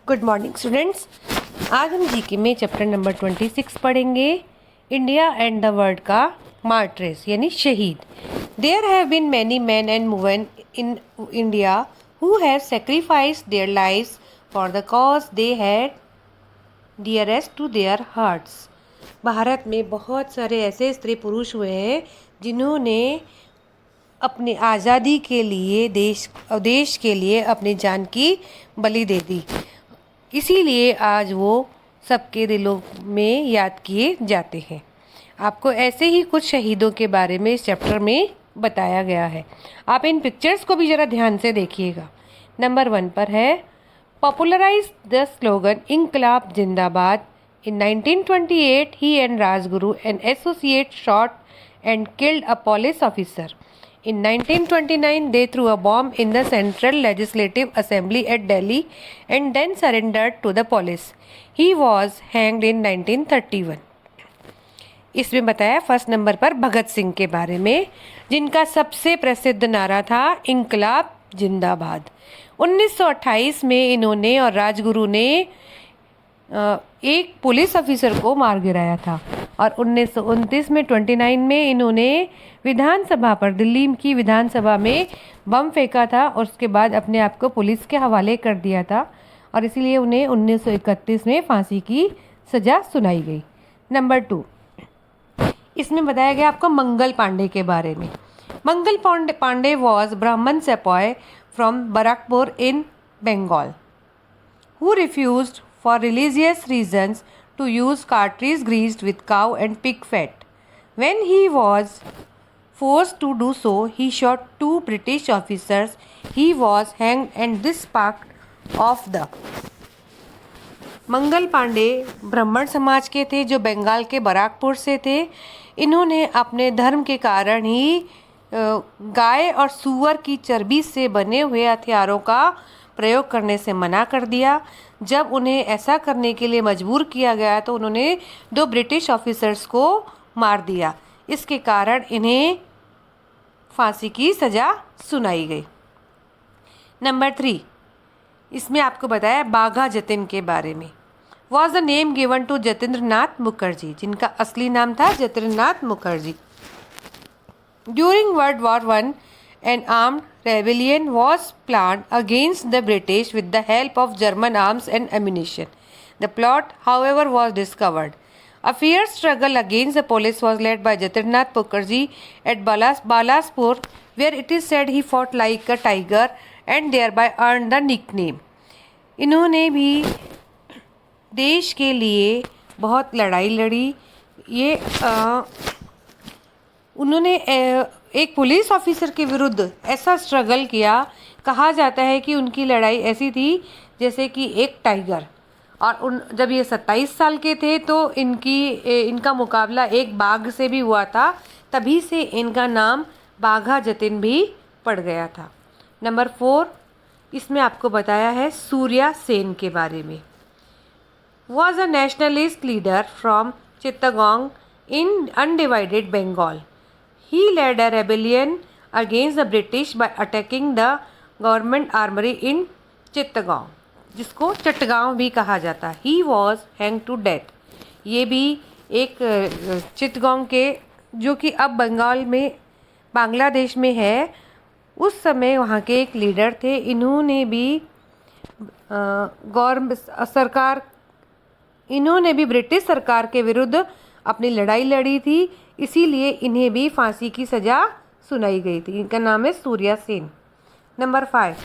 Good morning students. आज हम GK में चैप्टर नंबर 26 पढ़ेंगे, इंडिया एंड द वर्ल्ड का मार्टरेस यानी शहीद। There have been many men and women in India who have sacrificed their lives for the cause they had dearest to their hearts. Bharat में बहुत सारे ऐसे स्त्री पुरुष हुए हैं जिन्होंने अपनी आज़ादी के लिए देश के लिए अपनी जान की बलि दे दी। इसीलिए आज वो सबके दिलों में याद किए जाते हैं। आपको ऐसे ही कुछ शहीदों के बारे में इस चैप्टर में बताया गया है। आप इन पिक्चर्स को भी ज़रा ध्यान से देखिएगा। नंबर 1 पर है, popularise the slogan Inquilab Zindabad. In 1928 he and Rajguru an associate shot and killed a police officer. In 1929, they threw a bomb in the Central Legislative Assembly at Delhi and then surrendered to the police. He was hanged in 1931. इसमें बताया first number पर भगत सिंह के बारे में, जिनका सबसे प्रसिद्ध नारा था इंकलाब जिंदाबाद। 1928 में इन्होंने और राजगुरु ने एक पुलिस ऑफिसर को मार गिराया था और 1929 में 29 में इन्होंने विधानसभा पर, दिल्ली की विधानसभा में बम फेंका था और उसके बाद अपने आप को पुलिस के हवाले कर दिया था और इसीलिए उन्हें 1931 में फांसी की सज़ा सुनाई गई। नंबर 2, इसमें बताया गया आपको मंगल पांडे के बारे में। मंगल Pandey was Brahmin sepoy from Barrackpore in Bengal who refused for religious reasons to use cartridge greased with cow and pig fat. When he was forced to do so, he shot 2 British officers. He was hanged and this sparked off the. Mangal Pandey ब्राह्मण समाज के थे जो बंगाल के बराकपुर से थे। इन्होंने अपने धर्म के कारण ही गाय और सूअर की चर्बी से बने हुए हथियारों का प्रयोग करने से मना कर दिया। जब उन्हें ऐसा करने के लिए मजबूर किया गया तो उन्होंने 2 ब्रिटिश ऑफिसर्स को मार दिया। इसके कारण इन्हें फांसी की सज़ा सुनाई गई। नंबर 3, इसमें आपको बताया बाघा जतिन के बारे में। Was the name given to Jatindra Nath Mukherjee, जिनका असली नाम था Jatindra Nath Mukherjee. During world war 1 an armed rebellion was planned against the British with the help of German arms and ammunition. The plot, however, was discovered. A fierce struggle against the police was led by Jatirnath Mukherjee at Balaspur, where it is said he fought like a tiger and thereby earned the nickname. इन्होंने भी देश के लिए बहुत लड़ाई लड़ी। उन्होंने एक पुलिस ऑफिसर के विरुद्ध ऐसा स्ट्रगल किया, कहा जाता है कि उनकी लड़ाई ऐसी थी जैसे कि एक टाइगर। और जब ये 27 साल के थे तो इनका मुकाबला एक बाघ से भी हुआ था, तभी से इनका नाम बाघा जतिन भी पड़ गया था। नंबर 4, इसमें आपको बताया है सूर्या सेन के बारे में। Was a nationalist leader from Chittagong in undivided Bengal. He led a rebellion against the British by attacking the government armory in Chittagong, जिसको चट्टगांव भी कहा जाता है। He was hanged to death. ये भी एक चित्तगोंग के, जो कि अब बंगाल में बांग्लादेश में है, उस समय वहाँ के एक लीडर थे। इन्होंने भी ब्रिटिश सरकार के विरुद्ध अपनी लड़ाई लड़ी थी, इसीलिए इन्हें भी फांसी की सज़ा सुनाई गई थी। इनका नाम है Surya Sen. Number 5,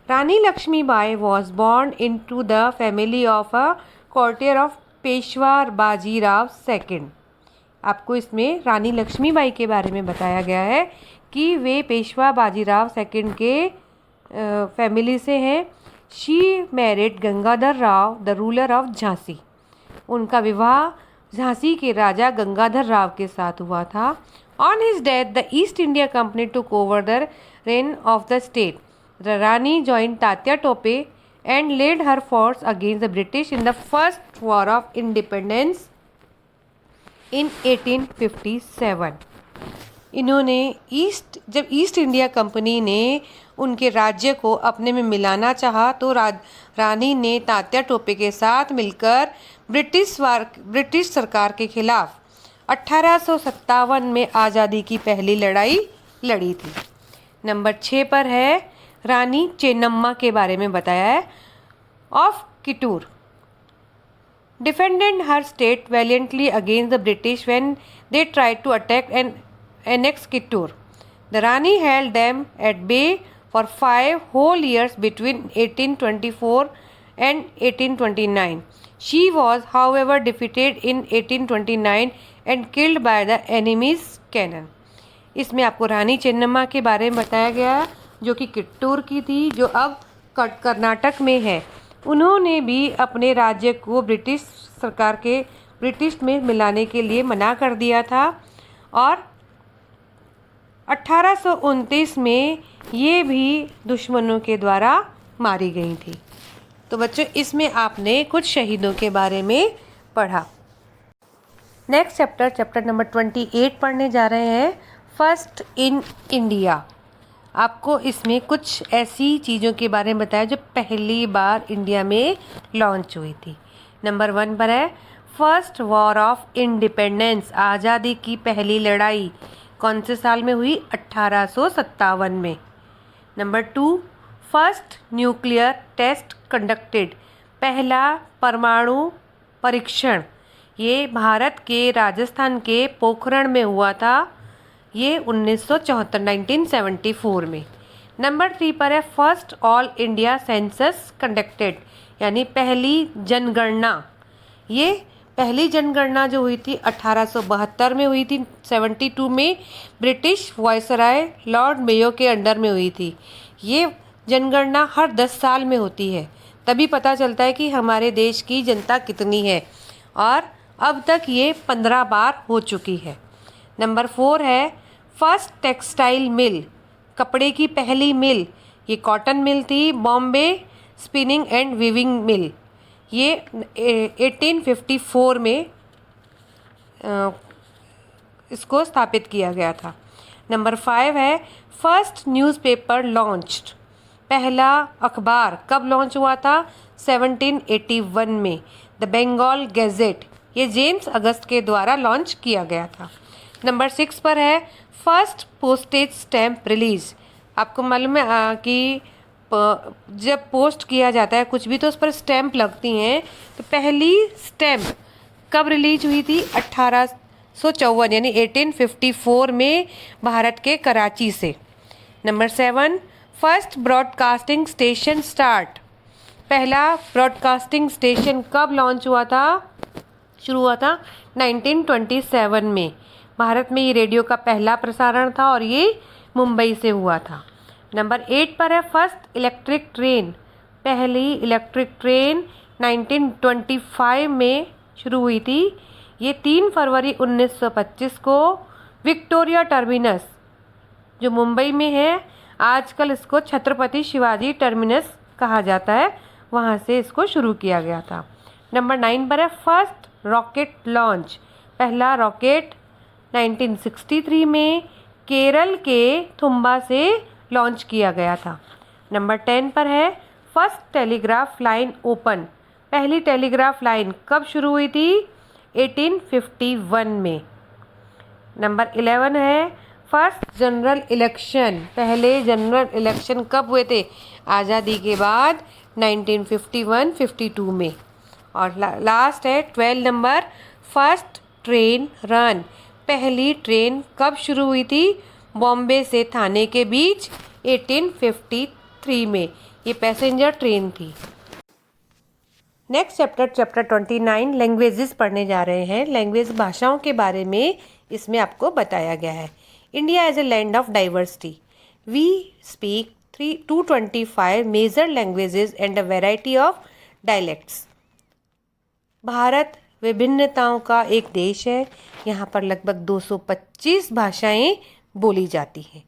Rani Lakshmibai was born into the family of a courtier of Peshwa Bajirao second. आपको इसमें रानी लक्ष्मीबाई के बारे में बताया गया है कि वे पेशवा बाजीराव सेकंड के फैमिली से हैं। She married Gangadhar Rao the ruler of Jhansi. उनका विवाह झांसी के राजा गंगाधर राव के साथ हुआ था। On his death the East India Company took over the reign of the state. The Rani joined Tatya Tope and led her force against the British in the first war of independence in 1857. इन्होंने जब east India company ने उनके राज्य को अपने में मिलाना चाहा तो रानी ने तात्या टोपे के साथ मिलकर ब्रिटिश सरकार के खिलाफ 1857 में आज़ादी की पहली लड़ाई लड़ी थी। नंबर 6 पर है रानी चेन्नम्मा के बारे में बताया है। Of Kittur defended her state valiantly against the British when they tried to attack and annex Kittur. The Rani held them at bay for 5 whole years between 1824 and 1829. She was, however, defeated in 1829 and killed by the enemy's cannon. इसमें आपको रानी चेन्नम्मा के बारे में बताया गया जो कि कित्तूर की थी, जो अब कर्नाटक में है। उन्होंने भी अपने राज्य को ब्रिटिश में मिलाने के लिए मना कर दिया था और 1829 में ये भी दुश्मनों के द्वारा मारी गई थी। तो बच्चों, इसमें आपने कुछ शहीदों के बारे में पढ़ा। नेक्स्ट चैप्टर नंबर 28 पढ़ने जा रहे हैं, फर्स्ट इन इंडिया। आपको इसमें कुछ ऐसी चीज़ों के बारे में बताया जो पहली बार इंडिया में लॉन्च हुई थी। नंबर 1 पर है फर्स्ट वॉर ऑफ इंडिपेंडेंस, आज़ादी की पहली लड़ाई कौन से साल में हुई? 1857 में। Number 2 first nuclear test conducted, पहला परमाणु परीक्षण, ये भारत के राजस्थान के पोखरण में हुआ था, ये 1974 में। नंबर 3 पर है first all India census conducted, यानी पहली जनगणना। ये पहली जनगणना जो हुई थी 1872 में हुई थी, 72 में ब्रिटिश वायसराय लॉर्ड मेयो के अंडर में हुई थी। ये जनगणना हर 10 साल में होती है, तभी पता चलता है कि हमारे देश की जनता कितनी है, और अब तक ये 15 बार हो चुकी है। नंबर 4 है फर्स्ट टेक्सटाइल मिल, कपड़े की पहली मिल, ये कॉटन मिल थी, बॉम्बे स्पिनिंग एंड वीविंग मिल, ये 1854 में इसको स्थापित किया गया था। नंबर 5 है फर्स्ट न्यूज़पेपर लॉन्च्ड, पहला अखबार कब लॉन्च हुआ था? 1781 में, द बंगाल गैजेट, ये जेम्स अगस्त के द्वारा लॉन्च किया गया था। नंबर 6 पर है फर्स्ट पोस्टेज स्टैम्प रिलीज। आपको मालूम है कि जब पोस्ट किया जाता है कुछ भी तो उस पर स्टैम्प लगती हैं, तो पहली स्टैम्प कब रिलीज हुई थी? 1854 यानी 1854 में भारत के कराची से। Number 7 first broadcasting station start, पहला ब्रॉडकास्टिंग स्टेशन कब लॉन्च हुआ था? शुरू हुआ था 1927 में। भारत में ये रेडियो का पहला प्रसारण था और ये मुंबई से हुआ था। नंबर 8 पर है फर्स्ट इलेक्ट्रिक ट्रेन, पहली इलेक्ट्रिक ट्रेन 1925 में शुरू हुई थी। ये 3 फरवरी 1925 को विक्टोरिया टर्मिनस जो मुंबई में है, आजकल इसको छत्रपति शिवाजी टर्मिनस कहा जाता है, वहाँ से इसको शुरू किया गया था। नंबर 9 पर है फर्स्ट रॉकेट लॉन्च, पहला रॉकेट 1963 में केरल के थुम्बा से लॉन्च किया गया था। नंबर 10 पर है फर्स्ट टेलीग्राफ लाइन ओपन, पहली टेलीग्राफ लाइन कब शुरू हुई थी? 1851 में। नंबर 11 है फर्स्ट जनरल इलेक्शन, पहले जनरल इलेक्शन कब हुए थे? आज़ादी के बाद 1951-52 में। और लास्ट है 12 नंबर फर्स्ट ट्रेन रन, पहली ट्रेन कब शुरू हुई थी? बॉम्बे से थाने के बीच 1853 में, ये पैसेंजर ट्रेन थी। नेक्स्ट चैप्टर 29 लैंग्वेजेस पढ़ने जा रहे हैं। लैंग्वेज भाषाओं के बारे में इसमें आपको बताया गया है। India as a land of diversity, we speak 225 major languages and a variety of dialects. Bharat विभिन्नताओं का एक देश है, यहाँ पर लगभग 225 भाषाएं बोली जाती हैं।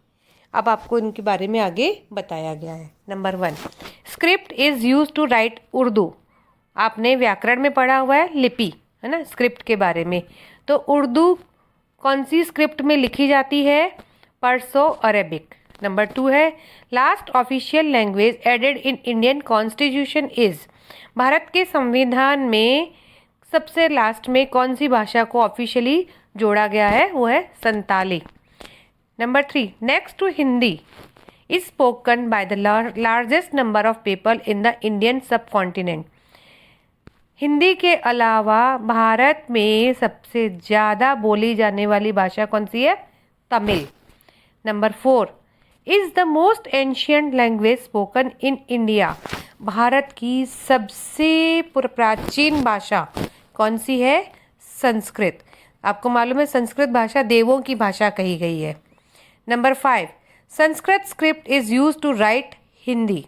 अब आपको इनके बारे में आगे बताया गया है। Number 1 script is use to write Urdu, आपने व्याकरण में पढ़ा हुआ है, लिपि है ना, स्क्रिप्ट के बारे में। तो उर्दू कौन सी स्क्रिप्ट में लिखी जाती है? पर्सो अरेबिक, नंबर 2 है last official language added in Indian constitution is. Bharat के संविधान में सबसे लास्ट में कौन सी भाषा को ऑफिशियली जोड़ा गया है, वो है Santali. Number 3 next to Hindi is spoken by the largest number of people in the Indian subcontinent. Hindi के अलावा भारत में सबसे ज़्यादा बोली जाने वाली भाषा कौन सी है, Tamil. Number 4 is the most ancient language spoken in India. Bharat की सबसे प्राचीन भाषा कौन सी है, संस्कृत। आपको मालूम है संस्कृत भाषा देवों की भाषा कही गई है। Number 5 Sanskrit script is use to write Hindi.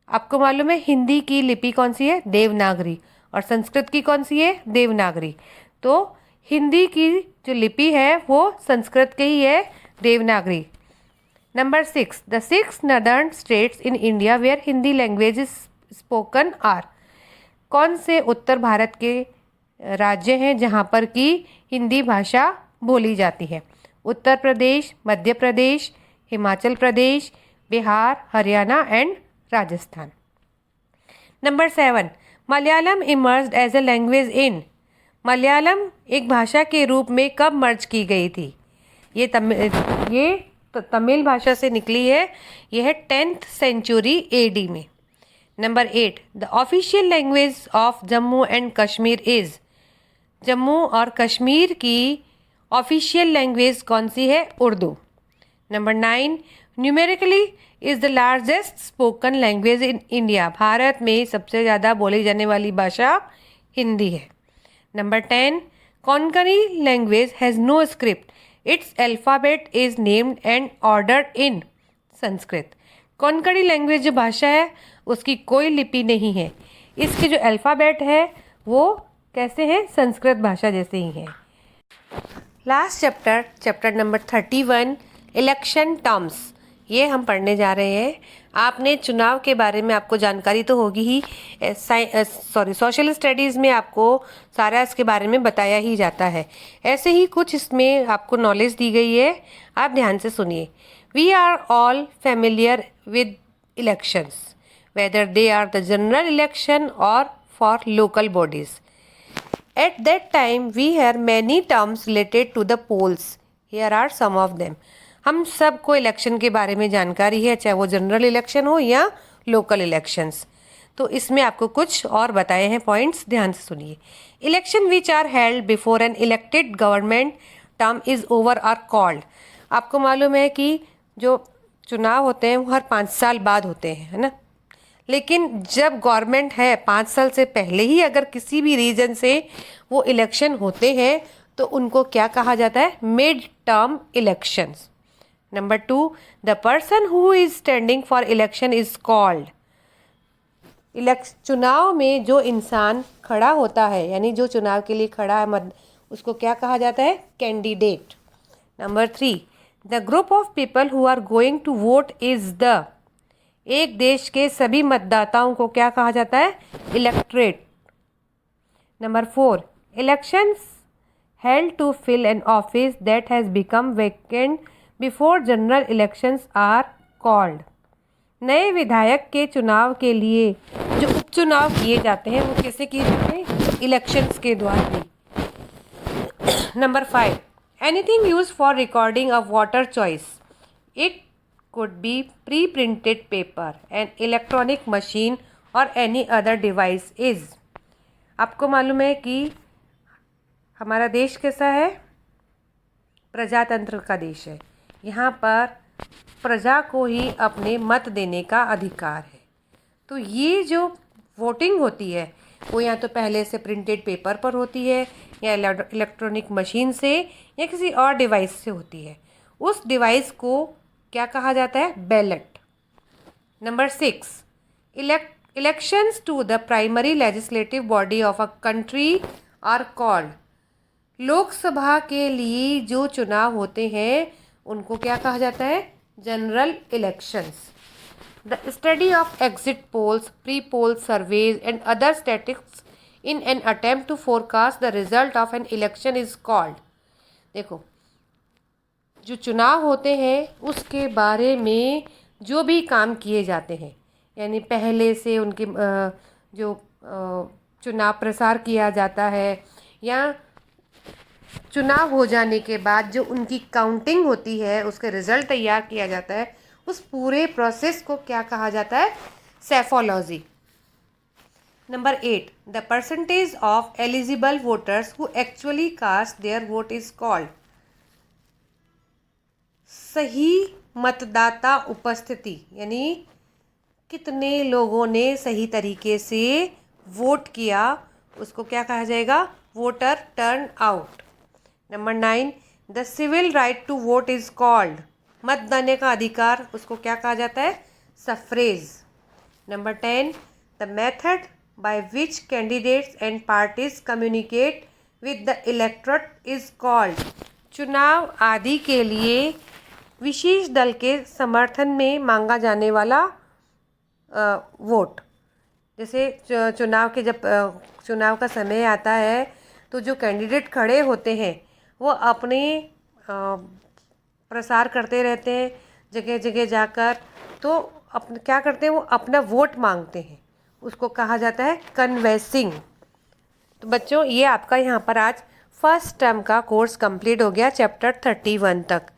आपको मालूम है हिंदी की लिपि कौन सी है, देवनागरी, और संस्कृत की कौन सी है, देवनागरी। तो हिंदी की जो लिपि है वो संस्कृत की ही है, Devanagari. Number 6 the 6 northern states in India where Hindi language is spoken are. कौन से उत्तर भारत के राज्य हैं जहाँ पर कि हिंदी भाषा बोली जाती है? Uttar Pradesh, Madhya Pradesh, Himachal Pradesh, Bihar, Haryana and Rajasthan. Number 7 Malayalam emerged as a language in. Malayalam एक भाषा के रूप में कब मर्ज की गई थी? ये तमिल भाषा से निकली है। यह है 10th सेंचुरी AD में। Number 8 the official language of Jammu and Kashmir is. Jammu और कश्मीर की ऑफिशियल लैंग्वेज कौन सी है, Urdu. Number 9 numerically is the largest spoken language in India. भारत में सबसे ज़्यादा बोली जाने वाली भाषा हिंदी है। Number 10 Konkani language has no script, it's alphabet is named and ordered in Sanskrit. Konkani language जो भाषा है उसकी कोई लिपि नहीं है, इसके जो अल्फ़ाबेट है वो कैसे हैं, संस्कृत भाषा जैसे ही है। Last chapter number 31 election terms, ये हम पढ़ने जा रहे हैं। आपने चुनाव के बारे में आपको जानकारी तो होगी ही, सोशल स्टडीज़ में आपको सारा इसके बारे में बताया ही जाता है। ऐसे ही कुछ इसमें आपको नॉलेज दी गई है, आप ध्यान से सुनिए। We are all familiar with elections whether they are the general election और for local bodies. At that time, we hear many terms related to the polls. Here are some of them. हम सबको election के बारे में जानकारी है, चाहे वो जनरल इलेक्शन हो या लोकल इलेक्शंस। तो इसमें आपको कुछ और बताए हैं पॉइंट्स, ध्यान से सुनिए। Election which are held before an elected government term is over are called. आपको मालूम है कि जो चुनाव होते हैं वो हर 5 साल बाद होते हैं, है ना। लेकिन जब गवर्नमेंट है 5 साल से पहले ही अगर किसी भी रीजन से वो इलेक्शन होते हैं तो उनको क्या कहा जाता है, mid term elections. Number 2 the person who is standing for election is called. चुनाव में जो इंसान खड़ा होता है, यानी जो चुनाव के लिए खड़ा है, उसको क्या कहा जाता है, candidate. Number 3 the group of people who are going to vote is the. एक देश के सभी मतदाताओं को क्या कहा जाता है, electorate. Number 4 elections held to fill an office that has become vacant before general elections are called. नए विधायक के चुनाव के लिए जो उपचुनाव किए जाते हैं वो कैसे किए जाते हैं, इलेक्शंस के द्वारा ही। Number 5 anything use for recording of voter choice. It could be pre-printed paper, an electronic machine or any other device is। आपको मालूम है कि हमारा देश कैसा है, प्रजातंत्र का देश है। यहाँ पर प्रजा को ही अपने मत देने का अधिकार है। तो ये जो वोटिंग होती है वो या तो पहले से प्रिंटेड पेपर पर होती है या इलेक्ट्रॉनिक मशीन से या किसी और डिवाइस से होती है। उस डिवाइस को क्या कहा जाता है, ballot. Number 6 elections to the primary legislative body of a country are called. Lok Sabha के लिए जो चुनाव होते हैं उनको क्या कहा जाता है, general elections. The study of exit polls, pre poll surveys and other statistics in an attempt to forecast the result of an election is called. देखो जो चुनाव होते हैं उसके बारे में जो भी काम किए जाते हैं, यानी पहले से उनके जो चुनाव प्रसार किया जाता है या चुनाव हो जाने के बाद जो उनकी काउंटिंग होती है, उसका रिजल्ट तैयार किया जाता है, उस पूरे प्रोसेस को क्या कहा जाता है? Psephology. Number 8, the percentage of eligible voters who actually cast their vote is called. सही मतदाता उपस्थिति, यानी कितने लोगों ने सही तरीके से वोट किया, उसको क्या कहा जाएगा? Voter turnout. Number 9, the civil right to vote is called. मत देने का अधिकार, उसको क्या कहा जाता है? Suffrage. Number 10, the method by which candidates and parties communicate with the electorate is called. चुनाव आदि के लिए विशेष दल के समर्थन में मांगा जाने वाला वोट। जैसे चुनाव के जब चुनाव का समय आता है तो जो कैंडिडेट खड़े होते हैं वो अपने प्रसार करते रहते हैं जगह जगह जाकर, तो क्या करते हैं? वो अपना वोट मांगते हैं, उसको कहा जाता है कन्वेंसिंग। तो बच्चों, ये आपका यहाँ पर आज फर्स्ट टर्म का कोर्स कंप्लीट हो गया, चैप्टर 31 तक।